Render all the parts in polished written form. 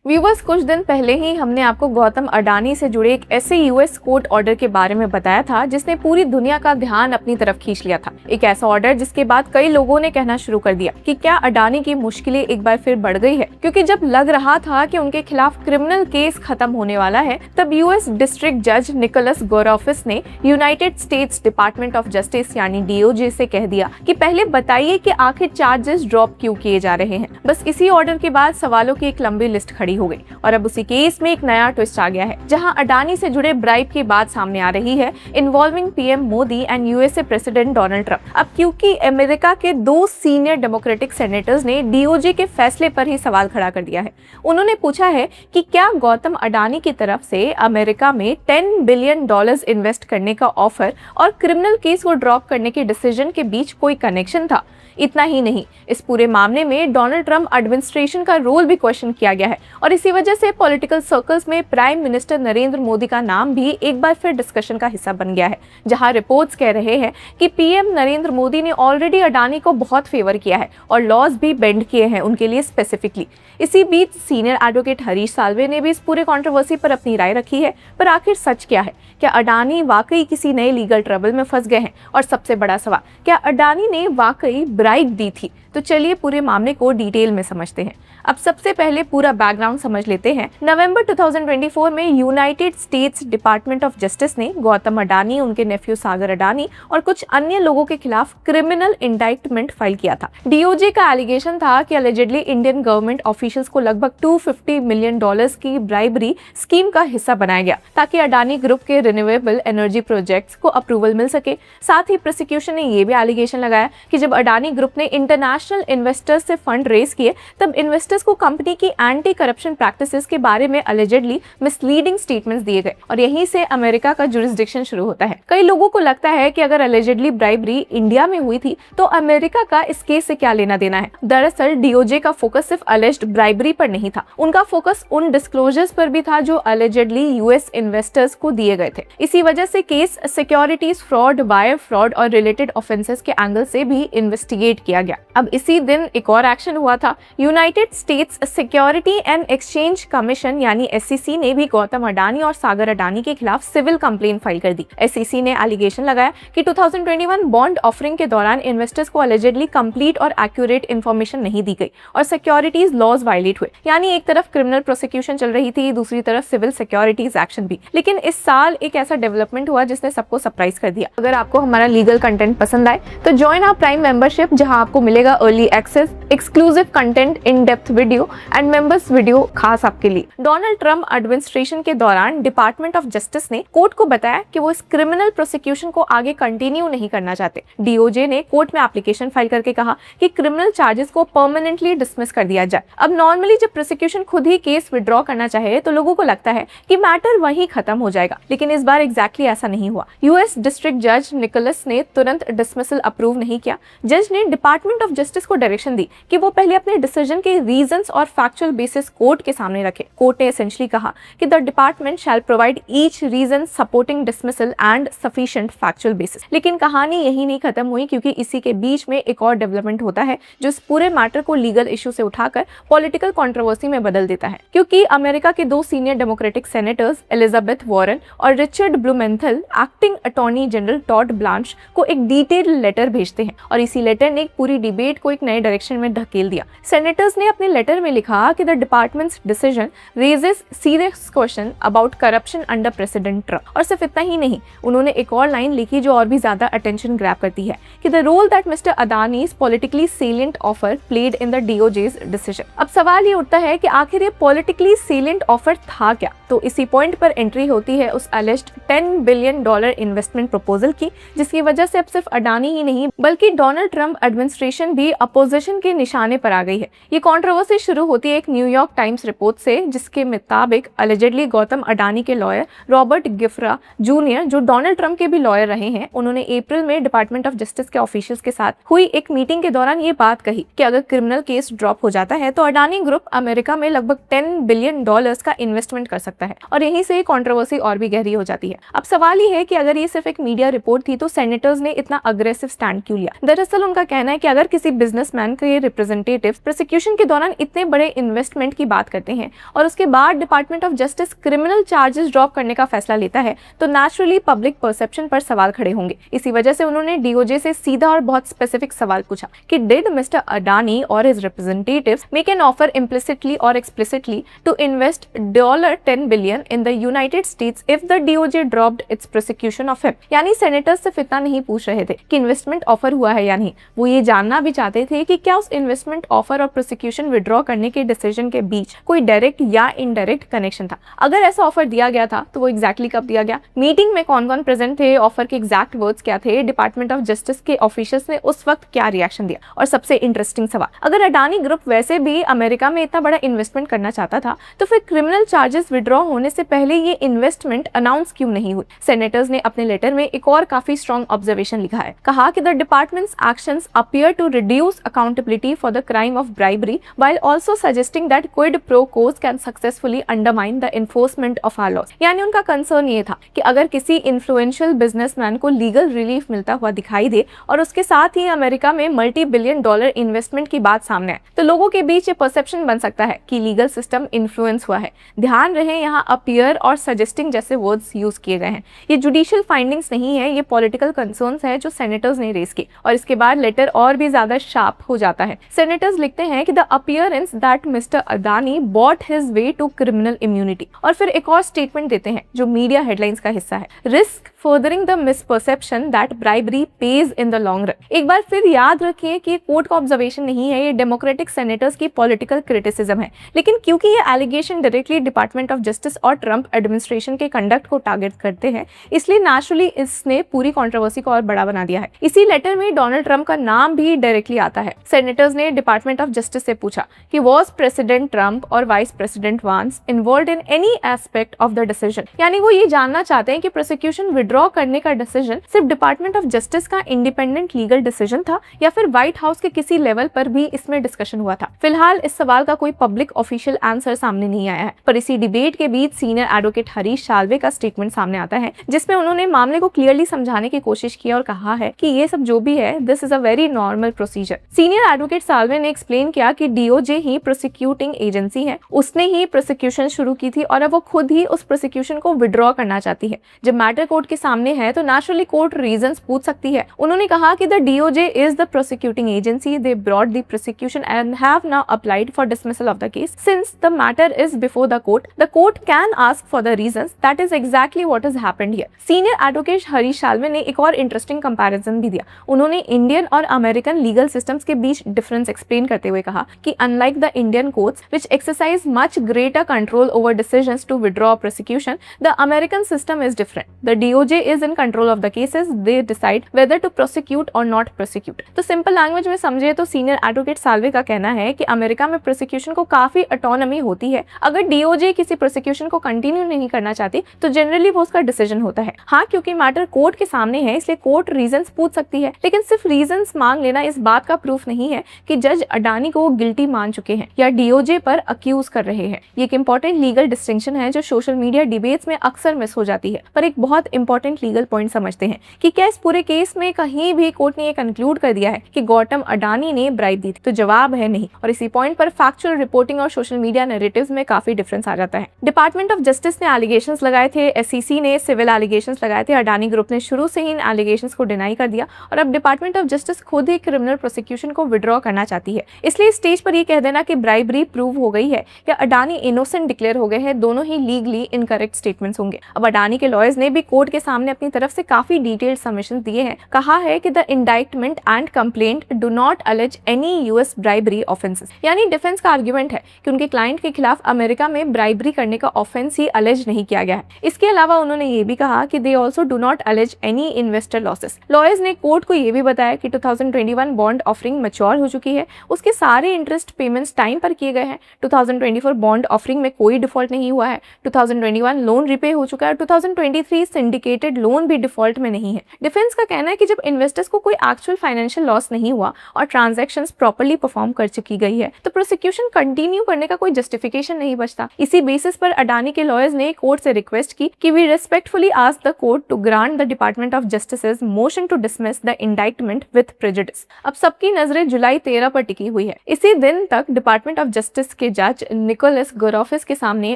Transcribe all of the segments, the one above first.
Viewers, कुछ दिन पहले ही हमने आपको गौतम अडानी से जुड़े एक ऐसे यूएस कोर्ट ऑर्डर के बारे में बताया था जिसने पूरी दुनिया का ध्यान अपनी तरफ खींच लिया था। एक ऐसा ऑर्डर जिसके बाद कई लोगों ने कहना शुरू कर दिया कि क्या अडानी की मुश्किलें एक बार फिर बढ़ गई है, क्योंकि जब लग रहा था कि उनके खिलाफ क्रिमिनल केस खत्म होने वाला है, तब यूएस डिस्ट्रिक्ट जज निकोलस गोरोफिस ने United states department of justice यानी डीओजे से कह दिया कि पहले बताइए कि आखिर चार्जेस ड्रॉप क्यों किए जा रहे हैं। बस इसी ऑर्डर के बाद सवालों की एक लंबी लिस्ट खड़ी हो गई और अब उसी केस में एक नया ट्विस्ट आ गया है, जहां अडानी से जुड़े ब्राइब की बात सामने आ रही है, involving PM Modi and USA president Donald Trump. अब क्योंकि अमेरिका के 2 सीनियर डेमोक्रेटिक सेनेटर्स ने डीओजे के फैसले पर ही सवाल खड़ा कर दिया है। उन्होंने पूछा है कि क्या गौतम अडानी की तरफ से अमेरिका में $10 बिलियन इन्वेस्ट करने का ऑफर और क्रिमिनल केस को ड्रॉप करने के डिसीजन के बीच कोई कनेक्शन था। इतना ही नहीं, इस पूरे मामले में डोनाल्ड ट्रंप एडमिनिस्ट्रेशन का रोल भी क्वेश्चन किया गया है और इसी वजह से पॉलिटिकल सर्कल्स में प्राइम मिनिस्टर नरेंद्र मोदी का नाम भी एक बार फिर डिस्कशन का हिस्सा बन गया है, जहां रिपोर्ट्स कह रहे हैं कि पीएम नरेंद्र मोदी ने ऑलरेडी अडानी को बहुत फेवर किया है और लॉज भी बेंड किए हैं उनके लिए स्पेसिफिकली। इसी बीच सीनियर एडवोकेट हरीश साल्वे ने भी इस पूरे कंट्रोवर्सी पर अपनी राय रखी है। पर आखिर सच क्या है? क्या अडानी वाकई किसी नए लीगल ट्रबल में फंस गए हैं? और सबसे बड़ा सवाल, क्या अडानी ने वाकई ब्राइब दी थी? तो चलिए पूरे मामले को डिटेल में समझते हैं। अब सबसे पहले पूरा बैकग्राउंड समझ लेते हैं। नवंबर 2024 में United states department of justice ने गौतम अडानी, उनके नेफ्यू सागर अडानी और कुछ अन्य लोगों के खिलाफ क्रिमिनल इंडाइटमेंट फाइल किया था। डीओजे का एलिगेशन था कि अलेजेडली इंडियन गवर्नमेंट ऑफिशियल्स को लगभग $250 मिलियन की ब्राइबरी स्कीम का हिस्सा बनाया गया ताकि अडानी ग्रुप के रिन्यूएबल एनर्जी प्रोजेक्ट्स को अप्रूवल मिल सके। साथ ही प्रोसिक्यूशन ने यह भी एलिगेशन लगाया कि जब अडानी ग्रुप ने इंटरनेशनल इन्वेस्टर्स से फंड रेज किए, तब इन्वेस्टर्स को कंपनी की एंटी करप्शन प्रैक्टिसेस के बारे में अलेजेडली मिसलीडिंग स्टेटमेंट्स दिए गए और यहीं से अमेरिका का जुरिस्डिक्शन शुरू होता है। कई लोगों को लगता है कि अगर अलेजेडली ब्राइबरी इंडिया में हुई थी तो अमेरिका का इस केस से क्या लेना देना है। दरअसल डीओजे का फोकस सिर्फ अलेज्ड ब्राइबरी पर नहीं था, उनका फोकस उन डिस्क्लोजर्स पर भी था जो अलेजेडली यूएस इन्वेस्टर्स को दिए गए थे। इसी वजह से case securities fraud, wire fraud और रिलेटेड ऑफेंसेस के एंगल से भी इन्वेस्टिगेट किया गया। अब इसी दिन एक और एक्शन हुआ था। United states security and exchange commission यानी एसईसी ने भी गौतम अडानी और सागर अडानी के खिलाफ सिविल कंप्लेंट फाइल कर दी। एसईसी ने एलिगेशन लगाया कि 2021 बॉन्ड ऑफरिंग के दौरान इन्वेस्टर्स को अलेजेडली कंप्लीट और एक्यूरेट इंफॉर्मेशन नहीं दी गई और सिक्योरिटीज लॉज वायलेट हुए। यानी एक तरफ क्रिमिनल प्रोसिक्यूशन चल रही थी, दूसरी तरफ सिविल सिक्योरिटीज एक्शन भी। लेकिन इस साल एक ऐसा डेवलपमेंट हुआ जिसने सबको सरप्राइज कर दिया। अगर आपको हमारा लीगल कंटेंट पसंद आए तो ज्वाइन आवर प्राइम मेंबरशिप, जहां आपको मिलेगा early access, exclusive content, in depth video and members video खास आपके लिए। डोनाल्ड ट्रंप एडमिनिस्ट्रेशन के दौरान डिपार्टमेंट ऑफ जस्टिस ने कोर्ट को बताया कि वो इस क्रिमिनल प्रोसिक्यूशन को आगे कंटिन्यू नहीं करना चाहते। डीओजे ने कोर्ट में एप्लीकेशन फाइल करके कहा कि क्रिमिनल चार्जेस को परमानेंटली डिसमिस कर दिया जाए। अब नॉर्मली जब प्रोसिक्यूशन खुद ही केस विड्रॉ करना चाहे तो लोगों को लगता है कि मैटर वहीं खत्म हो जाएगा, लेकिन इस बार एग्जैक्टली ऐसा नहीं हुआ। यूएस डिस्ट्रिक्ट जज निकोलस ने तुरंत डिसमिसल अप्रूव नहीं किया। जज ने डिपार्टमेंट ऑफ जस्टिस को डायरेक्शन दी कि वो पहले अपने डिसीजन के रीजंस और फैक्चुअल बेसिस कोर्ट के सामने रखे। कोर्ट ने एसेंशियली कहा कि the department shell provide each reason supporting dismissal and sufficient factual basis. लेकिन कहानी यही नहीं खत्म हुई, क्योंकि इसी के बीच में एक और डेवलपमेंट होता है जो इस पूरे मैटर को लीगल इशू से उठाकर पॉलिटिकल कंट्रोवर्सी में बदल देता है। क्योंकि अमेरिका के 2 senior democratic senators Elizabeth Warren और Richard Blumenthal acting attorney general Todd Blanche को एक डिटेल्ड लेटर भेजते हैं और इसी लेटर ने एक पूरी डिबेट को एक नए डायरेक्शन में धकेल दिया। सेनेटर्स ने अपने लेटर में लिखा कि the departments decision raises serious question about corruption under president Trump. और सिर्फ इतना ही नहीं, उन्होंने एक और लाइन लिखी जो और भी ज्यादा अटेंशन ग्रैब करती है कि the role that mister Adani's politically salient offer played in the DOJ's decision. अब सवाल ये उठता है कि आखिर ये पॉलिटिकली सेलिएंट ऑफर था क्या? तो इसी पॉइंट पर एंट्री होती है उस अलेज्ड $10 बिलियन इन्वेस्टमेंट प्रपोजल की, जिसकी वजह से अब सिर्फ अडानी ही नहीं बल्कि डोनाल्ड ट्रंप एडमिनिस्ट्रेशन भी अपोजिशन के निशाने पर आ गई है। ये कंट्रोवर्सी शुरू होती है एक न्यूयॉर्क टाइम्स रिपोर्ट से, जिसके मुताबिक अलेजेडली गौतम अडानी के लॉयर रॉबर्ट गिफ्रा जूनियर, जो डोनाल्ड ट्रंप के भी लॉयर रहे हैं, उन्होंने अप्रैल में डिपार्टमेंट ऑफ जस्टिस के ऑफिशियल्स के साथ हुई एक मीटिंग के दौरान ये बात कही कि अगर क्रिमिनल केस ड्रॉप हो जाता है तो अडानी ग्रुप अमेरिका में लगभग $10 बिलियन का इन्वेस्टमेंट कर सकता है और यहीं से कंट्रोवर्सी और भी गहरी हो जाती है। अब सवाल ये है कि अगर ये सिर्फ एक मीडिया रिपोर्ट थी तो सेनेटर्स ने इतना अग्रेसिव स्टैंड क्यों लिया? दरअसल उनका कहना है कि अगर किसी बिजनेसमैन के रिप्रेजेंटेटिव प्रोसिक्यूशन के दौरान इतने बड़े इन्वेस्टमेंट की बात करते हैं और उसके बाद department of justice criminal charges drop करने का फैसला लेता है तो नेचुरली पब्लिक परसेप्शन पर सवाल खड़े होंगे। इसी वजह से उन्होंने डीओजे से सीधा और बहुत स्पेसिफिक सवाल पूछा कि डिड मिस्टर अडानी और his representatives make an offer implicitly और explicitly to invest $10 billion in the United States if the DOJ dropped its prosecution of him. यानी सेनेटर्स सिर्फ इतना नहीं पूछ रहे थे कि इन्वेस्टमेंट ऑफर हुआ है या नहीं, वो ये जानना भी चाहते थे कि क्या उस इन्वेस्टमेंट ऑफर और प्रोसिक्यूशन विड्रॉ करने के डिसीजन के बीच कोई डायरेक्ट या इनडायरेक्ट कनेक्शन था। अगर ऐसा ऑफर दिया गया था तो वो एग्जैक्टली कब दिया गया, मीटिंग में कौन कौन प्रेजेंट थे, ऑफर के एग्जैक्ट वर्ड्स क्या थे, डिपार्टमेंट ऑफ जस्टिस के ऑफिशियल्स ने उस वक्त क्या रिएक्शन दिया। और सबसे इंटरेस्टिंग सवाल, अगर अडानी ग्रुप वैसे भी अमेरिका में इतना बड़ा इन्वेस्टमेंट करना चाहता था तो फिर क्रिमिनल चार्जेस विड्रॉ होने से पहले ये इन्वेस्टमेंट अनाउंस क्यों नहीं हुई। सेनेटर्स ने अपने लेटर में एक और काफी स्ट्रॉन्ग ऑब्जर्वेशन लिखा है, कहा कि the department's actions appear to reduce accountability for the crime of bribery while also suggesting that quid pro quos can successfully undermine the enforcement of our laws. यानी उनका कंसर्न ये था कि अगर किसी इन्फ्लुएंशियल बिजनेसमैन को लीगल रिलीफ मिलता हुआ दिखाई दे और उसके साथ ही अमेरिका में $multi-billion इन्वेस्टमेंट की बात सामने आए तो लोगों के बीच ये परसेप्शन बन सकता है कि लीगल सिस्टम इन्फ्लुएंस हुआ है। ध्यान रहे यहाँ अपीयर और सजेस्टिंग जैसे वर्ड्स यूज किए गए हैं। ये जुडिशियल फाइंडिंग्स नहीं है, ये पॉलिटिकल कंसर्न्स है जो सेनेटर्स ने रेज की। और इसके बाद लेटर और भी ज्यादा शार्प हो जाता है। सेनेटर्स लिखते हैं कि the appearance that mister Adani bought his way to criminal immunity. और फिर एक और स्टेटमेंट देते हैं जो मीडिया हेडलाइंस का हिस्सा है, risk furthering the misperception that bribery pays in the long run। एक बार फिर याद रखिए कि कोर्ट का ऑब्जर्वेशन नहीं है, ये डेमोक्रेटिक सेनेटर्स की पॉलिटिकल क्रिटिसिज्म है। लेकिन क्योंकि ये allegation directly department of justice और ट्रंप एडमिनिस्ट्रेशन के कंडक्ट को टारगेट करते हैं, इसलिए नेचुरली इसने पूरी कंट्रोवर्सी को और बड़ा बना दिया है। इसी लेटर में डोनाल्ड ट्रंप का नाम भी डायरेक्टली आता है। सेनेटर्स ने डिपार्टमेंट ऑफ जस्टिस से पूछा कि वॉज प्रेसिडेंट ट्रंप और वाइस प्रेसिडेंट वांस involved in any aspect of the decision. यानी वो ये जानना चाहते हैं कि प्रोसिक्यूशन विड्रॉ करने का डिसीजन सिर्फ डिपार्टमेंट ऑफ जस्टिस का इंडिपेंडेंट लीगल डिसीजन था या फिर व्हाइट हाउस के किसी लेवल पर भी इसमें डिस्कशन हुआ था। फिलहाल इस सवाल का कोई पब्लिक ऑफिशियल आंसर सामने नहीं आया है, पर इसी डिबेट के बीच सीनियर एडवोकेट हरीश साल्वे का स्टेटमेंट सामने आता है जिसमें उन्होंने मामले को क्लियरली समझाने की कोशिश की और कहा है कि ये सब जो भी है this is a very normal procedure. Senior advocate Salve ने एक्सप्लेन किया कि डीओजे ही प्रोसिक्यूटिंग एजेंसी है, उसने ही प्रोसिक्यूशन शुरू की थी और अब वो खुद ही उस प्रोसिक्यूशन को विड्रॉ करना चाहती है। जब मैटर कोर्ट के सामने है तो नेचुरली कोर्ट रीजंस पूछ सकती है। उन्होंने कहा कि the DOJ is the prosecuting agency, they brought the prosecution and have now applied for dismissal of the case. Since the matter is before the court can ask for the reasons, that is exactly what is happened here. Senior advocate Harish Salve ने एक और interesting comparison भी दिया। उन्होंने Indian और American legal systems के बीच difference explain करते हुए कहा कि unlike the Indian courts which exercise much greater control over decisions to withdraw prosecution, the American system is different. The DOJ is in control of the cases, they decide whether to prosecute और not prosecute. तो simple language में समझे तो senior advocate Salve का कहना है कि America में प्रोसिक्यूशन को काफी ऑटोनॉमी होती है। अगर डीओजे किसी प्रोसिक्यूशन को कंटिन्यू नहीं करना चाहती तो जनरली वो उसका डिसीजन होता है। हाँ, क्योंकि मैटर कोर्ट के सामने है इसलिए कोर्ट रीजंस पूछ सकती है, लेकिन सिर्फ रीजंस मांग लेना इस बात का प्रूफ नहीं है कि जज अडानी को गिल्टी मान चुके हैं या डीओजे पर अक्यूज कर रहे हैं। ये एक इंपॉर्टेंट लीगल डिस्टिंक्शन है जो सोशल मीडिया डिबेट्स में अक्सर मिस हो जाती है। पर एक बहुत इंपॉर्टेंट लीगल पॉइंट समझते हैं कि क्या इस पूरे केस में कहीं भी कोर्ट ने ये कंक्लूड कर दिया है कि गौतम अडानी ने ब्राइब दी थी? तो जवाब है नहीं। और इसी पॉइंट पर फैक्चुअल रिपोर्टिंग और सोशल मीडिया नैरेटिव्स में काफी डिफरेंस आ जाता है। डिपार्टमेंट ऑफ जस्टिस ने एलिगेशंस लगाए थे, एसईसी ने सिविल एलिगेशंस लगाए थे, अडानी ग्रुप ने शुरू से ही इन एलिगेशंस को डिनाई कर दिया और अब डिपार्टमेंट ऑफ जस्टिस खुद ही क्रिमिनल प्रोसिक्यूशन को विड्रॉ करना चाहती है। इसलिए स्टेज पर ये कह देना कि ब्राइबरी प्रूव हो गई है या अडानी इनोसेंट डिक्लेयर हो गए हैं, दोनों ही लीगली इनकरेक्ट स्टेटमेंट्स होंगे। अब अडानी के लॉयर्स ने भी कोर्ट के सामने अपनी तरफ से काफी डिटेल्ड सबमिशन दिए हैं। कहा है कि the indictment and complaint do not allege any US bribery offences. यानी डिफेंस का आर्गुमेंट है कि उनके क्लाइंट के खिलाफ अमेरिका में ब्राइबरी करने का ऑफेंस ही अलेज नहीं किया गया है। इसके अलावा उन्होंने ये भी कहा कि they also do not allege any investor losses. Lawyers ने कोर्ट को ये भी बताया कि 2021 बॉन्ड ऑफरिंग मैच्योर हो चुकी है, उसके सारे इंटरेस्ट पेमेंट्स टाइम पर किए गए हैं। 2024 बॉन्ड ऑफरिंग में कोई डिफॉल्ट नहीं हुआ है। 2021 लोन रिपे हो चुका है। 2023 सिंडिकेटेड लोन भी डिफॉल्ट में नहीं है। डिफेंस का कहना है कि जब इन्वेस्टर्स को कोई एक्चुअल फाइनेंशियल लॉस नहीं हुआ और ट्रांजैक्शंस प्रॉपर्ली परफॉर्म कर चुकी गई है तो प्रोसिक्यूशन कंटिन्यू करने का कोई जस्टिफिकेशन नहीं बचता। इसी बेसिस पर अडानी के लॉयर्स ने कोर्ट से रिक्वेस्ट की कि we respectfully ask the court to grant the department of justice motion to dismiss the indictment with prejudice. अब सबकी नजरें जुलाई 13 पर टिकी हुई है। इसी दिन तक डिपार्टमेंट ऑफ जस्टिस के जज निकोलस गोरोफिस के सामने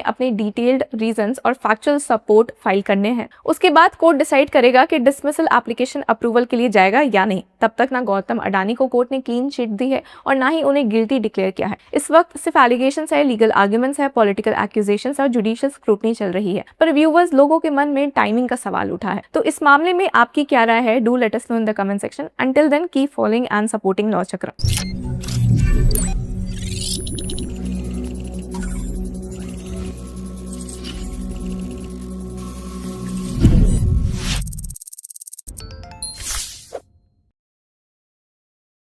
अपने डिटेल्ड रीजंस और फैक्चुअल सपोर्ट फाइल करने हैं। उसके बाद कोर्ट डिसाइड करेगा कि डिसमिसल एप्लीकेशन अप्रूवल के लिए जाएगा या नहीं। तब तक ना गौतम अडानी को कोर्ट ने क्लीन चिट दी है और ना ही उन्हें गिल्टी डिक्लेयर किया है। इस वक्त सिर्फ एलिगेशंस है, लीगल आर्ग्यूमेंट्स है, पॉलिटिकल एक्यूजेशंस और जुडिशियल स्क्रूटनी चल रही है। पर व्यूअर्स, लोगों के मन में टाइमिंग का सवाल उठा है। तो इस मामले में आपकी क्या राय है? Do let us know in the comment section. Until then keep following and supporting Law चक्र।